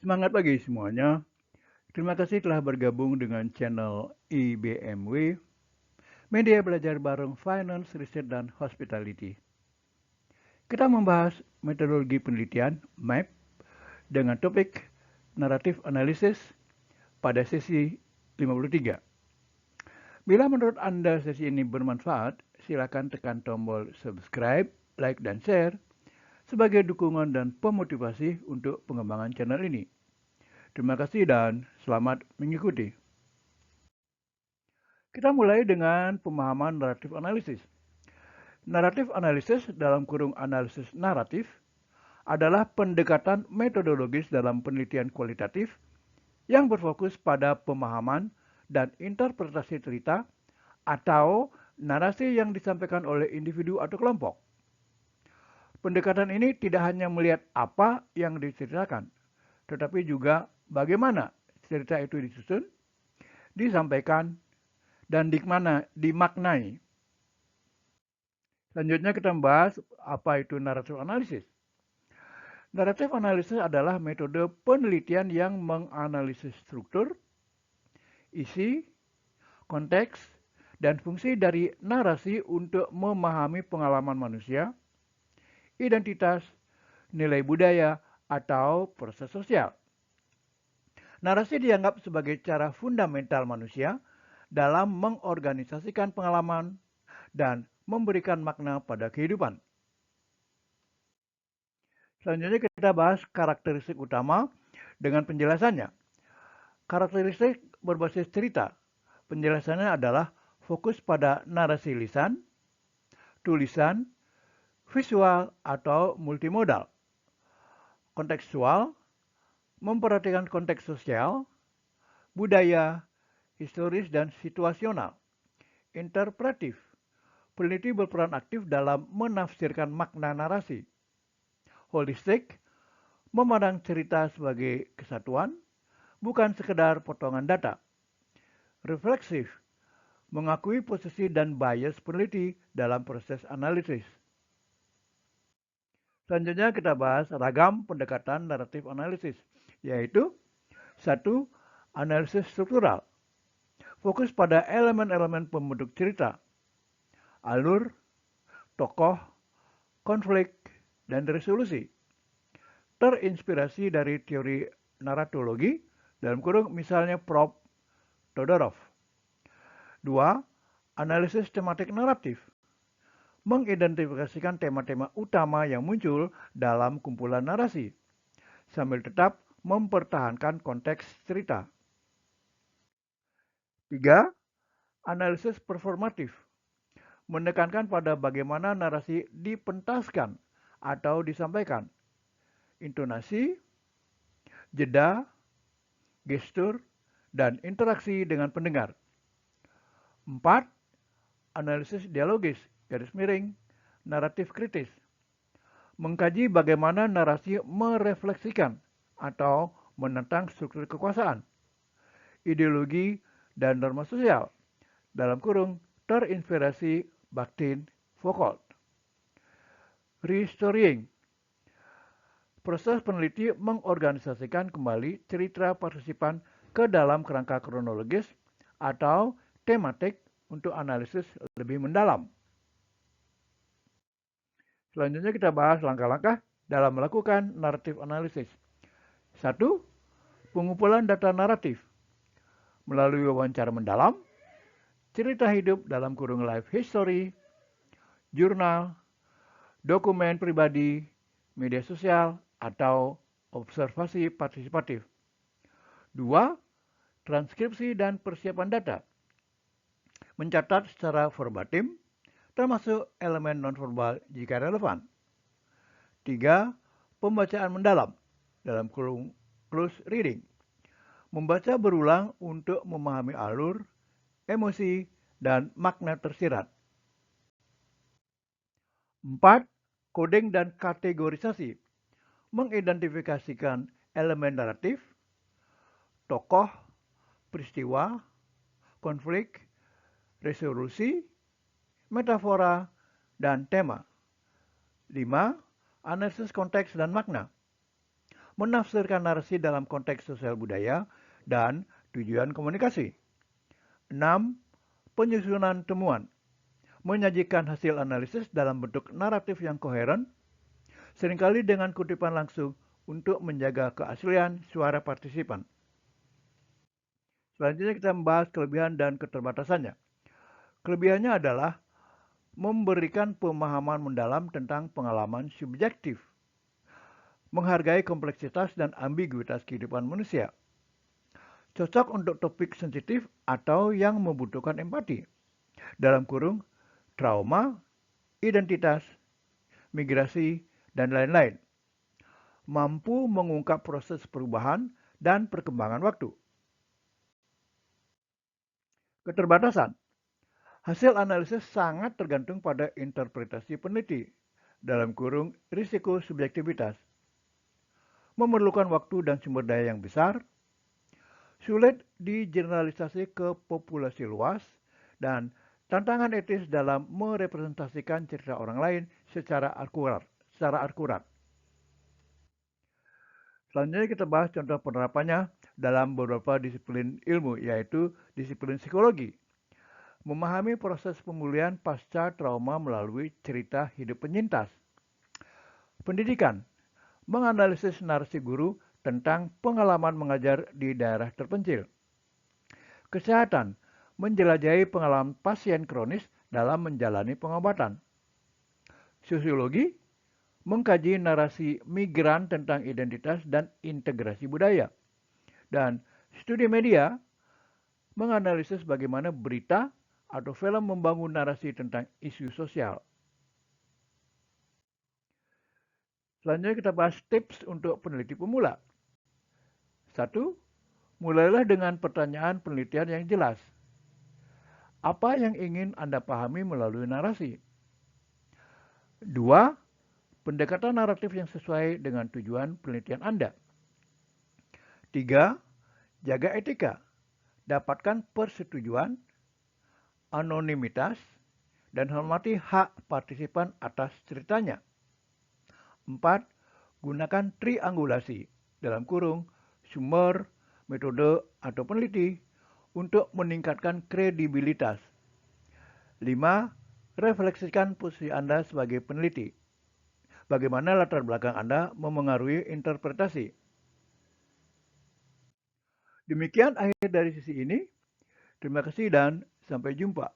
Semangat pagi semuanya. Terima kasih telah bergabung dengan channel IBMW, Media Belajar Bareng Finance, Research, dan Hospitality. Kita membahas metodologi penelitian, MAP, dengan topik Narrative Analysis pada sesi 53. Bila menurut Anda sesi ini bermanfaat, silakan tekan tombol subscribe, like, dan share sebagai dukungan dan pemotivasi untuk pengembangan channel ini. Terima kasih dan selamat mengikuti. Kita mulai dengan pemahaman naratif analisis. Naratif analisis dalam kurung analisis naratif adalah pendekatan metodologis dalam penelitian kualitatif yang berfokus pada pemahaman dan interpretasi cerita atau narasi yang disampaikan oleh individu atau kelompok. Pendekatan ini tidak hanya melihat apa yang diceritakan, tetapi juga bagaimana cerita itu disusun, disampaikan, dan dimaknai. Selanjutnya kita membahas apa itu naratif analisis. Naratif analisis adalah metode penelitian yang menganalisis struktur, isi, konteks, dan fungsi dari narasi untuk memahami pengalaman manusia, identitas, nilai budaya, atau proses sosial. Narasi dianggap sebagai cara fundamental manusia dalam mengorganisasikan pengalaman dan memberikan makna pada kehidupan. Selanjutnya kita bahas karakteristik utama dengan penjelasannya. Karakteristik berbasis cerita. Penjelasannya adalah fokus pada narasi lisan, tulisan, visual, atau multimodal. Kontekstual, memperhatikan konteks sosial, budaya, historis, dan situasional. Interpretif, peneliti berperan aktif dalam menafsirkan makna narasi. Holistik, memandang cerita sebagai kesatuan, bukan sekedar potongan data. Refleksif, mengakui posisi dan bias peneliti dalam proses analisis. Selanjutnya kita bahas ragam pendekatan naratif analisis, yaitu 1. Analisis struktural. Fokus pada elemen-elemen pembentuk cerita, alur, tokoh, konflik, dan resolusi. Terinspirasi dari teori naratologi, dalam kurung misalnya Prof. Todorov. 2. Analisis tematik naratif. Mengidentifikasikan tema-tema utama yang muncul dalam kumpulan narasi, sambil tetap mempertahankan konteks cerita. 3. Analisis performatif. Menekankan pada bagaimana narasi dipentaskan atau disampaikan. Intonasi, jeda, gestur, dan interaksi dengan pendengar. 4. Analisis dialogis, garis miring, naratif kritis. Mengkaji bagaimana narasi merefleksikan atau menentang struktur kekuasaan, ideologi, dan norma sosial, dalam kurung terinspirasi Bakhtin Foucault. Restorying, proses peneliti mengorganisasikan kembali cerita partisipan ke dalam kerangka kronologis atau tematik untuk analisis lebih mendalam. Selanjutnya kita bahas langkah-langkah dalam melakukan naratif analisis. 1. Pengumpulan data naratif. Melalui wawancara mendalam, cerita hidup dalam kurung life history, jurnal, dokumen pribadi, media sosial, atau observasi partisipatif. 2. Transkripsi dan persiapan data. Mencatat secara verbatim, termasuk elemen nonverbal jika relevan. 3. Pembacaan mendalam, dalam kurung close reading. Membaca berulang untuk memahami alur, emosi, dan makna tersirat. 4. Coding dan kategorisasi. Mengidentifikasikan elemen naratif, tokoh, peristiwa, konflik, resolusi, metafora, dan tema. 5. Analisis konteks dan makna. menafsirkan narasi dalam konteks sosial budaya, dan tujuan komunikasi. 6. Penyusunan temuan. Menyajikan hasil analisis dalam bentuk naratif yang koheren, seringkali dengan kutipan langsung untuk menjaga keaslian suara partisipan. Selanjutnya kita membahas kelebihan dan keterbatasannya. Kelebihannya adalah memberikan pemahaman mendalam tentang pengalaman subjektif, menghargai kompleksitas dan ambiguitas kehidupan manusia, cocok untuk topik sensitif atau yang membutuhkan empati, dalam kurung trauma, identitas, migrasi, dan lain-lain, mampu mengungkap proses perubahan dan perkembangan waktu. Keterbatasan. Hasil analisis sangat tergantung pada interpretasi peneliti, dalam kurung risiko subjektivitas, memerlukan waktu dan sumber daya yang besar, sulit digeneralisasi ke populasi luas, dan tantangan etis dalam merepresentasikan cerita orang lain secara akurat. Selanjutnya kita bahas contoh penerapannya dalam beberapa disiplin ilmu, yaitu disiplin psikologi. Memahami proses pemulihan pasca trauma melalui cerita hidup penyintas. Pendidikan, menganalisis narasi guru tentang pengalaman mengajar di daerah terpencil. Kesehatan, menjelajahi pengalaman pasien kronis dalam menjalani pengobatan. Sosiologi, mengkaji narasi migran tentang identitas dan integrasi budaya. Dan studi media, menganalisis bagaimana berita atau film membangun narasi tentang isu sosial. Selanjutnya kita bahas tips untuk peneliti pemula. 1. Mulailah dengan pertanyaan penelitian yang jelas. Apa yang ingin Anda pahami melalui narasi? 2. Pendekatan naratif yang sesuai dengan tujuan penelitian Anda. 3. Jaga etika. Dapatkan persetujuan, anonimitas, dan hormati hak partisipan atas ceritanya. 4. Gunakan triangulasi, dalam kurung, sumber, metode, atau peneliti untuk meningkatkan kredibilitas. 5. Refleksikan posisi Anda sebagai peneliti. Bagaimana latar belakang Anda memengaruhi interpretasi. Demikian akhir dari sesi ini. Terima kasih dan sampai jumpa.